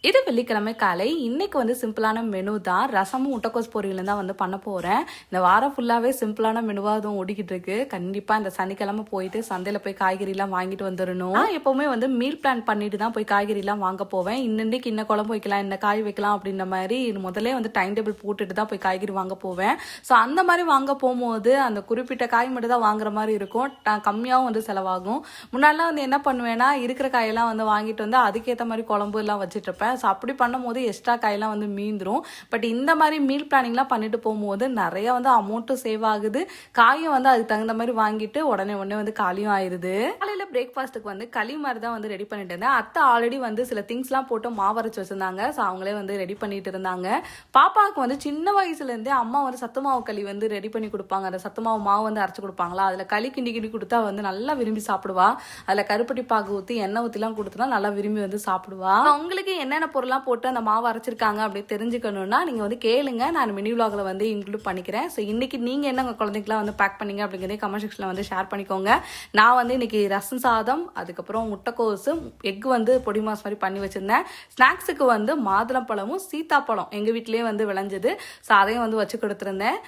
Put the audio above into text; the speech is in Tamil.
இது வெள்ளிக்கிழமை காலை. இன்னைக்கு வந்து சிம்பிளான மெனு தான். ரசமும் முட்டைக்கோஸ் பொரியலும் தான் வந்து பண்ண போறேன். இந்த வாரம் ஃபுல்லாவே சிம்பிளான மெனுவா அதுவும் ஓடிக்கிட்டு இருக்கு. கண்டிப்பா இந்த சனிக்கிழமை போயிட்டு சந்தையில போய் காய்கறி எல்லாம் வாங்கிட்டு வந்துடணும். நான் எப்பவுமே வந்து மீல் பிளான் பண்ணிட்டு தான் போய் காய்கறி எல்லாம் வாங்க போவேன். இன்னைக்கு இன்ன குழம்பு வைக்கலாம், என்ன காய் வைக்கலாம் அப்படின்ற மாதிரி முதல்ல வந்து டைம் டேபிள் போட்டுட்டு தான் போய் காய்கறி வாங்க போவேன். ஸோ அந்த மாதிரி வாங்க போகும்போது அந்த குறிப்பிட்ட காய் மட்டும் தான் வாங்குற மாதிரி இருக்கும். கம்மியாகவும் வந்து செலவாகும். முன்னாடிலாம் வந்து என்ன பண்ணுவேன்னா இருக்கிற காயெல்லாம் வந்து வாங்கிட்டு வந்து அதுக்கேற்ற மாதிரி குழம்பு எல்லாம் வச்சுட்டு இருப்பேன். ஸோ அப்படி பண்ணும்போது எக்ஸ்ட்ரா காயெல்லாம் வந்து மீந்துரும். பட் இந்த மாதிரி மீல் பிளானிங்லாம் பண்ணிட்டு போகும்போது நிறைய வந்து அமௌண்ட்டும் சேவ் ஆகுது. காயும் வந்து அதுக்கு தகுந்த மாதிரி வாங்கிட்டு உடனே வந்து காலியும் ஆயிடுது. காலையில பிரேக்ஃபாஸ்ட்டுக்கு வந்து களி மாதிரி தான் வந்து ரெடி பண்ணிட்டு இருந்தேன். அத்தை ஆல்ரெடி வந்து சில திங்ஸ்லாம் போட்டு மாவு அரைச்சு வச்சிருந்தாங்க. ஸோ அவங்களே வந்து ரெடி பண்ணிட்டு இருந்தாங்க. பாப்பாவுக்கு வந்து சின்ன வயசுலேருந்தே அம்மா வந்து சத்து மாவு களி வந்து ரெடி பண்ணி கொடுப்பாங்க. அந்த சத்து மாவு வந்து அரைச்சு கொடுப்பாங்களா, அதில் களி கிண்டி கொடுத்தா வந்து நல்லா விரும்பி சாப்பிடுவா. அதில் கருப்பட்டி பாகு ஊற்றி எண்ணெய் ஊற்றிலாம் கொடுத்தனா நல்லா விரும்பி வந்து சாப்பிடுவா. உங்களுக்கு என்னென்ன பொருள்லாம் போட்டு அந்த மாவு அரைச்சிருக்காங்க அப்படி தெரிஞ்சுக்கணும்னா நீங்கள் வந்து கேளுங்க. நான் மினி விலாகில் வந்து இன்க்ளூட் பண்ணிக்கிறேன். ஸோ இன்னைக்கு நீங்கள் என்ன உங்கள் குழந்தைங்களாம் வந்து பேக் பண்ணீங்க அப்படிங்கிறதே கமெண்ட் செக்ஷனில் வந்து ஷேர் பண்ணிக்கோங்க. நான் வந்து இன்னைக்கு ரசம் சாதம், அதுக்கப்புறம் முட்டைக்கோசு, எக் வந்து பொடி மாஸ் மாதிரி பண்ணி வச்சிருந்தேன். ஸ்நாக்ஸுக்கு வந்து மாதுளம்பழமும் சீத்தாப்பழம் எங்கள் வீட்டிலேயே வந்து விளைஞ்சது. ஸோ அதையும் வந்து வச்சு கொடுத்துருந்தேன்.